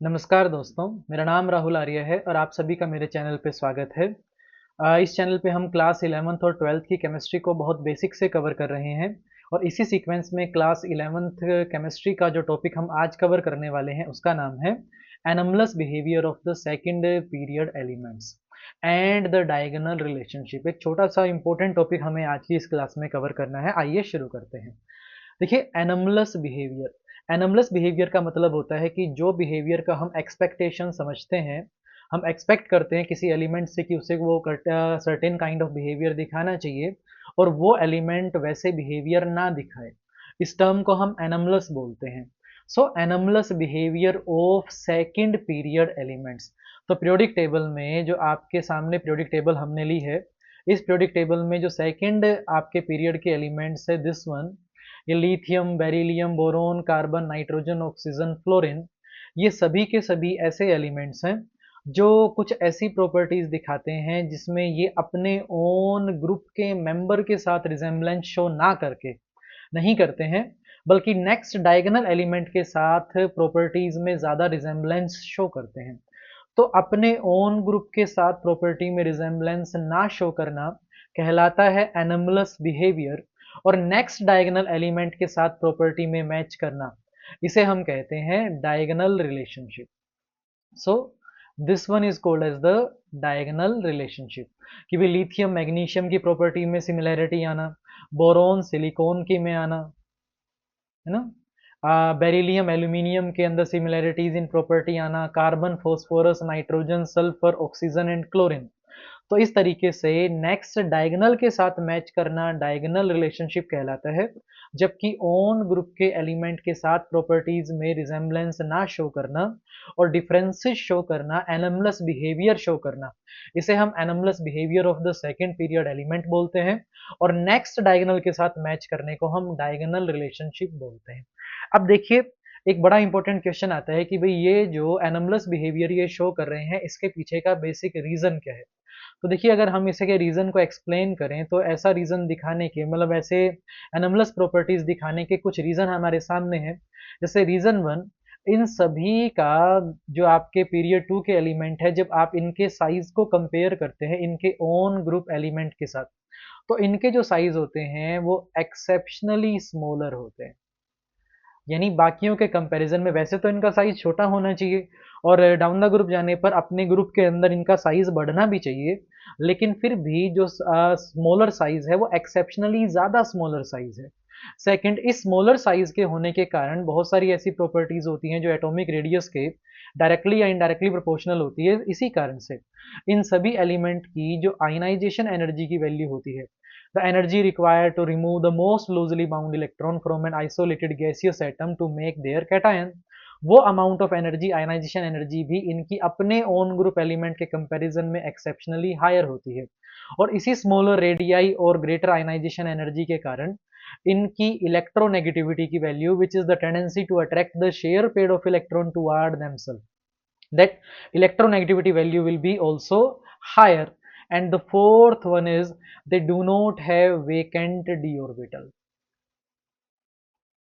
नमस्कार दोस्तों, मेरा नाम राहुल आर्य है और आप सभी का मेरे चैनल पे स्वागत है। इस चैनल पे हम क्लास 11th और 12th की केमिस्ट्री को बहुत बेसिक से कवर कर रहे हैं और इसी सीक्वेंस में क्लास 11th केमिस्ट्री का जो टॉपिक हम आज कवर करने वाले हैं उसका नाम है anomalous behaviour of the second period elements and the diagonal relationship. एक छोटा सा इंपॉर्टेंट टॉपिक हमें आज की इस क्लास में कवर करना है। आइए शुरू करते हैं। देखिए, एनमलस बिहेवियर का मतलब होता है कि जो बिहेवियर का हम एक्सपेक्टेशन समझते हैं, हम एक्सपेक्ट करते हैं किसी एलिमेंट से कि उसे वो सर्टेन काइंड ऑफ बिहेवियर दिखाना चाहिए और वो एलिमेंट वैसे बिहेवियर ना दिखाए, इस टर्म को हम एनमलस बोलते हैं। So anomalous behaviour of second period elements. तो पीरियोडिक टेबल में जो आपके सामने पीरियोडिक टेबल हमने ली है, इस पीरियोडिक टेबल में जो सेकंड आपके पीरियड के एलिमेंट्स है, दिस वन, ये lithium, beryllium, boron, carbon, nitrogen, oxygen, fluorine, ये सभी के सभी ऐसे एलिमेंट्स हैं जो कुछ ऐसी प्रॉपर्टीज दिखाते हैं जिसमें ये अपने ओन ग्रुप के मेंबर के साथ रिजेम्बलेंस शो ना करके नहीं करते हैं, बल्कि नेक्स्ट डायगोनल एलिमेंट के साथ प्रॉपर्टीज में ज़्यादा रिजेम्बलेंस शो करते हैं। तो अपने ओन ग्रुप के साथ प्रॉपर्टी में रिजेम्बलेंस ना शो करना कहलाता है एनोमलस बिहेवियर, और नेक्स्ट डायगोनल एलिमेंट के साथ प्रॉपर्टी में मैच करना, इसे हम कहते हैं diagonal relationship. So this one is called as the diagonal relationship. कि भी लिथियम मैग्नीशियम की प्रॉपर्टी में सिमिलैरिटी आना, बोरोन सिलिकॉन की में आना, है ना, बेरिलियम एल्यूमिनियम के अंदर सिमिलैरिटीज इन प्रॉपर्टी आना, carbon phosphorus nitrogen sulphur oxygen and chlorine. तो इस तरीके से नेक्स्ट डायगोनल के साथ मैच करना डायगोनल रिलेशनशिप कहलाता है, जबकि ओन ग्रुप के एलिमेंट के साथ प्रॉपर्टीज में रिजेम्बलेंस ना शो करना और डिफरेंसेस शो करना, एनोमलस बिहेवियर शो करना, इसे हम anomalous behaviour of the second period element बोलते हैं, और नेक्स्ट डायगोनल के साथ मैच करने को हम डायगोनल रिलेशनशिप बोलते हैं। अब देखिए, एक बड़ा इंपॉर्टेंट क्वेश्चन आता है कि भाई ये जो एनोमलस बिहेवियर ये शो कर रहे हैं, इसके पीछे का बेसिक रीजन क्या है। तो देखिए, अगर हम इसे के रीजन को एक्सप्लेन करें तो ऐसा रीजन दिखाने के मतलब ऐसे एनोमलस प्रॉपर्टीज दिखाने के कुछ रीजन हमारे सामने हैं। जैसे रीजन वन, इन सभी का जो आपके पीरियड टू के एलिमेंट है, जब आप इनके साइज को कंपेयर करते हैं इनके ओन ग्रुप एलिमेंट के साथ, तो इनके जो साइज होते हैं वो एक्सेप्शनली स्मॉलर होते हैं। यानी बाकियों के कंपैरिजन में वैसे तो इनका साइज छोटा होना चाहिए और डाउन द ग्रुप जाने पर अपने ग्रुप के अंदर इनका साइज बढ़ना भी चाहिए, लेकिन फिर भी जो स्मॉलर साइज है वो एक्सेप्शनली ज़्यादा स्मॉलर साइज है। सेकंड, इस स्मॉलर साइज के होने के कारण बहुत सारी ऐसी प्रॉपर्टीज होती हैं जो एटॉमिक रेडियस के डायरेक्टली या इनडायरेक्टली प्रोपोर्शनल होती है। इसी कारण से इन सभी एलिमेंट की जो आयनाइजेशन एनर्जी की वैल्यू होती है, the energy required to remove the most loosely bound electron from an isolated gaseous atom to make their cation, वो amount of energy, ionisation energy भी इनकी अपने ओन ग्रुप एलिमेंट के कंपैरिजन में exceptionally higher होती है। और इसी स्मॉलर रेडियाई और ग्रेटर आयनाइजेशन एनर्जी के कारण इनकी इलेक्ट्रोनेगेटिविटी की value, which is the tendency to attract the share pair of electron toward themself, that electronegativity value will be also higher. And the fourth one is they do not have vacant d orbital,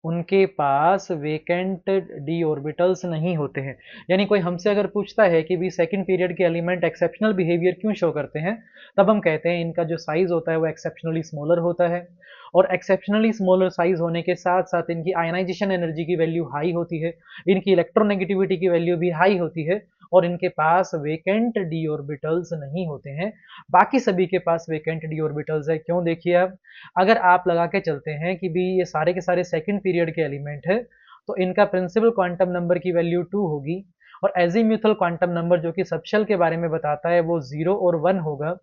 उनके पास vacant D orbitals नहीं होते हैं। यानी कोई हमसे अगर पूछता है कि भी सेकंड पीरियड के एलिमेंट एक्सेप्शनल बिहेवियर क्यों शो करते हैं, तब हम कहते हैं इनका जो साइज होता है वो एक्सेप्शनली स्मॉलर होता है, और एक्सेप्शनली स्मॉलर साइज होने के साथ साथ इनकी आयनाइजेशन एनर्जी की वैल्यू हाई होती है, इनकी इलेक्ट्रोनेगेटिविटी की वैल्यू भी हाई होती है, और इनके पास वेकेंट डी ऑर्बिटल्स नहीं होते हैं। बाकी सभी के पास वेकेंट डी ऑर्बिटल्स है। क्यों? देखिए, अब अगर आप लगा के चलते हैं कि भी ये सारे के सारे सेकंड पीरियड के एलिमेंट है, तो इनका प्रिंसिपल क्वांटम नंबर की वैल्यू 2 होगी, और एजीम्यूथल क्वांटम नंबर जो कि सबशेल के बारे में बताता है वो 0 और 1 होगा।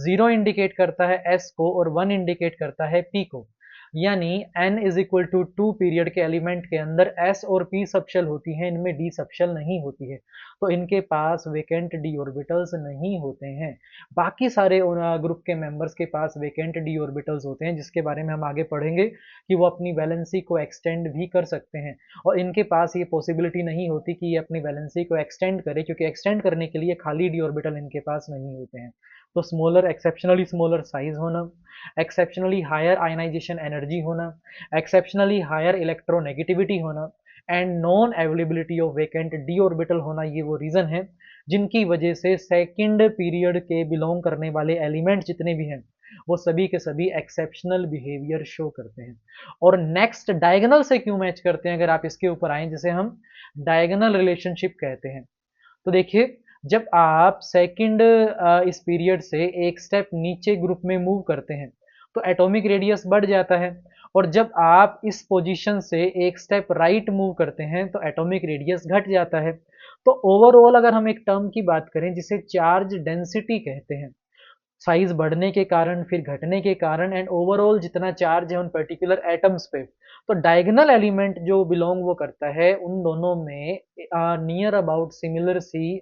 0 इंडिकेट करता है एस को और 1 इंडिकेट करता है पी को। यानी n is equal to 2 period के एलिमेंट के अंदर s और p सबशेल होती हैं, इनमें d सबशेल नहीं होती है, तो इनके पास वेकेंट d ऑर्बिटल्स नहीं होते हैं। बाकी सारे ग्रुप के मेंबर्स के पास वेकेंट d ऑर्बिटल्स होते हैं, जिसके बारे में हम आगे पढ़ेंगे कि वो अपनी वैलेंसी को एक्सटेंड भी कर सकते हैं, और इनके पास ये पॉसिबिलिटी नहीं होती कि ये अपनी वैलेंसी को एक्सटेंड करे, क्योंकि एक्सटेंड करने के लिए खाली d ऑर्बिटल इनके पास नहीं होते हैं। तो स्मॉलर, एक्सेप्शनली स्मॉलर साइज होना, एक्सेप्शनली हायर आयनाइजेशन एनर्जी होना, एक्सेप्शनली हायर इलेक्ट्रोनेगेटिविटी होना, and non availability of vacant D orbital होना, ये वो रीजन है जिनकी वजह से सेकंड पीरियड के बिलोंग करने वाले एलिमेंट जितने भी हैं वो सभी के सभी एक्सेप्शनल बिहेवियर शो करते हैं। और नेक्स्ट डायगोनल से क्यों मैच करते हैं, अगर आप इसके ऊपर आए, जिसे हम डायगोनल रिलेशनशिप कहते हैं। तो देखिए, जब आप सेकंड इस पीरियड से एक स्टेप नीचे ग्रुप में मूव करते हैं तो एटॉमिक रेडियस बढ़ जाता है, और जब आप इस पोजीशन से एक स्टेप राइट मूव करते हैं तो एटॉमिक रेडियस घट जाता है। तो ओवरऑल अगर हम एक टर्म की बात करें जिसे चार्ज डेंसिटी कहते हैं, साइज बढ़ने के कारण फिर घटने के कारण एंड ओवरऑल जितना चार्ज है उन पर्टिकुलर एटम्स पे, तो डायगोनल एलिमेंट जो बिलोंग वो करता है उन दोनों में नियर अबाउट सिमिलर सी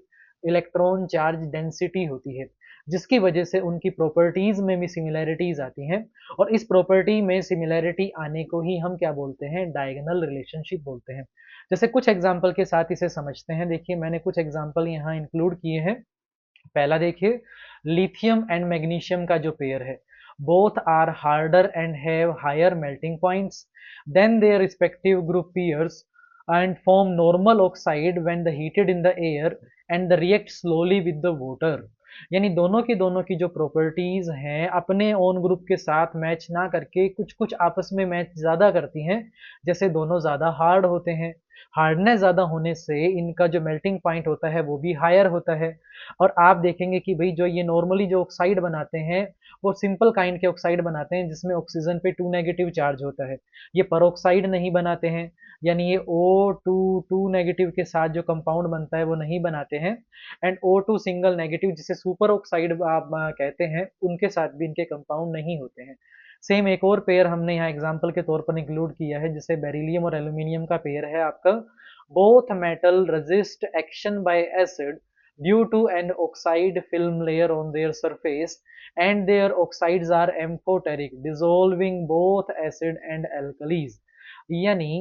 इलेक्ट्रॉन चार्ज डेंसिटी होती है, जिसकी वजह से उनकी प्रॉपर्टीज में भी सिमिलैरिटीज आती हैं, और इस प्रॉपर्टी में सिमिलैरिटी आने को ही हम क्या बोलते हैं, डायगोनल रिलेशनशिप बोलते हैं। जैसे कुछ एग्जांपल के साथ इसे समझते हैं। देखिए, मैंने कुछ एग्जांपल यहाँ इंक्लूड किए हैं। पहला देखिए, लिथियम एंड मैग्नीशियम का जो पेयर है, both are harder and have higher melting points than their respective group pairs and form normal oxide when the heated in the air and the react slowly with the water. यानी दोनों की जो properties हैं अपने own group के साथ match ना करके कुछ कुछ आपस में मैच ज़्यादा करती हैं। जैसे दोनों ज़्यादा हार्ड होते हैं, हार्डनेस ज़्यादा होने से इनका जो मेल्टिंग पॉइंट होता है वो भी हायर होता है। और आप देखेंगे कि भाई जो ये नॉर्मली जो ऑक्साइड बनाते हैं वो सिंपल काइंड के ऑक्साइड बनाते हैं जिसमें ऑक्सीजन पे 2 नेगेटिव चार्ज होता है। ये परोक्साइड नहीं बनाते हैं, यानी ये O2 2 नेगेटिव के साथ जो कंपाउंड बनता है वो नहीं बनाते हैं। एंड O2 सिंगल नेगेटिव जिसे सुपर ऑक्साइड आप कहते हैं, उनके साथ भी इनके कंपाउंड नहीं होते हैं। सेम एक और पेयर हमने यहाँ एग्जाम्पल के तौर पर इंक्लूड किया है, जिसे बेरिलियम और एल्यूमिनियम का पेयर है आपका। Both metal resist action by acid due to an oxide film layer on their surface and their oxides are amphoteric dissolving both acid and alkalis। यानी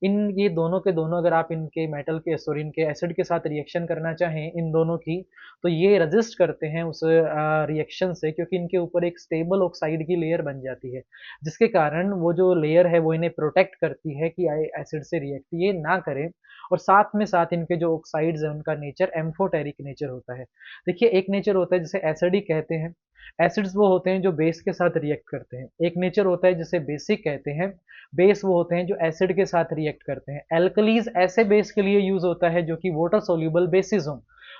इन ये दोनों के दोनों अगर आप इनके मेटल के सॉरी इनके एसिड के साथ रिएक्शन करना चाहें इन दोनों की, तो ये रजिस्ट करते हैं उस रिएक्शन से, क्योंकि इनके ऊपर एक स्टेबल ऑक्साइड की लेयर बन जाती है, जिसके कारण वो जो लेयर है वो इन्हें प्रोटेक्ट करती है कि एसिड से रिएक्ट ये ना करें। और साथ में साथ इनके जो ऑक्साइड्स हैं उनका नेचर एम्फोटेरिक नेचर होता है। देखिए, एक नेचर होता है जिसे एसिडिक कहते हैं, एसिड्स वो होते हैं जो बेस के साथ रिएक्ट करते हैं। एक नेचर होता है जिसे बेसिक कहते हैं, बेस वो होते हैं जो एसिड के साथ रिएक्ट करते हैं। एल्कलीज ऐसे बेस के लिए यूज होता है जो कि वाटर सोल्यूबल बेसिस हों।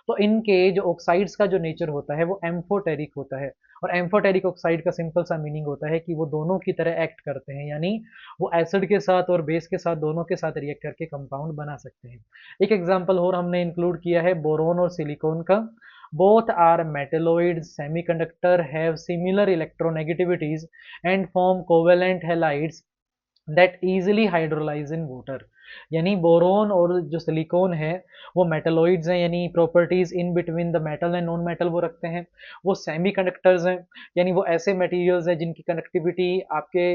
तो इनके जो ऑक्साइड्स का जो नेचर होता है वो एम्फोटेरिक होता है, और एम्फोटेरिक ऑक्साइड का सिंपल सा मीनिंग होता है कि वो दोनों की तरह एक्ट करते हैं, यानी वो एसिड के साथ और बेस के साथ दोनों के साथ रिएक्ट करके कंपाउंड बना सकते हैं। एक एग्जांपल और हमने इंक्लूड किया है बोरोन और सिलिकॉन का। Both are metalloids semiconductor have similar electronegativities and form covalent halides that easily hydrolyse in water. यानी बोरोन और जो सिलिकॉन है वो मेटलॉइड्स हैं, यानी properties in between the metal and non metal वो रखते हैं। वो सेमी कंडक्टर्स हैं, यानी वो ऐसे मटेरियल्स हैं जिनकी कंडक्टिविटी आपके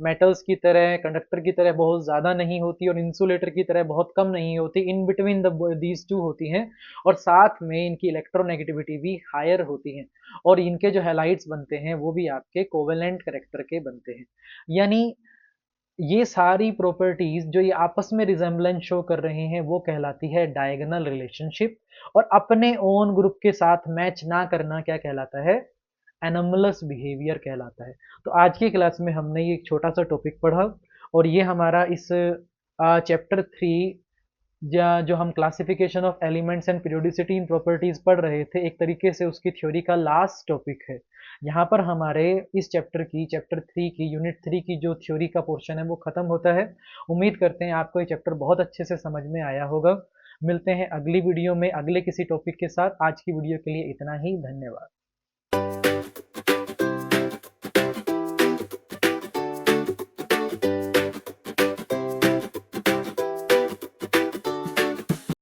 मेटल्स की तरह कंडक्टर की तरह बहुत ज़्यादा नहीं होती और इंसुलेटर की तरह बहुत कम नहीं होती, इन बिटवीन द दीज टू होती हैं। और साथ में इनकी इलेक्ट्रोनेगेटिविटी भी हायर होती है, और इनके जो हैलाइड्स बनते हैं वो भी आपके कोवेलेंट करेक्टर के बनते हैं। यानी ये सारी प्रॉपर्टीज जो ये आपस में रिजेम्बलेंस शो कर रहे हैं वो कहलाती है डायगोनल रिलेशनशिप, और अपने ओन ग्रुप के साथ मैच ना करना क्या कहलाता है, एनोमलस बिहेवियर कहलाता है। तो आज की क्लास में हमने ये एक छोटा सा टॉपिक पढ़ा, और ये हमारा इस चैप्टर 3 जो हम classification of elements and periodicity in properties पढ़ रहे थे, एक तरीके से उसकी थ्योरी का लास्ट टॉपिक है। यहाँ पर हमारे इस चैप्टर 3 की यूनिट 3 की जो थ्योरी का पोर्शन है वो खत्म होता है। उम्मीद करते हैं आपको ये चैप्टर बहुत अच्छे से समझ में आया होगा। मिलते हैं अगली वीडियो में अगले किसी टॉपिक के साथ। आज की वीडियो के लिए इतना ही, धन्यवाद।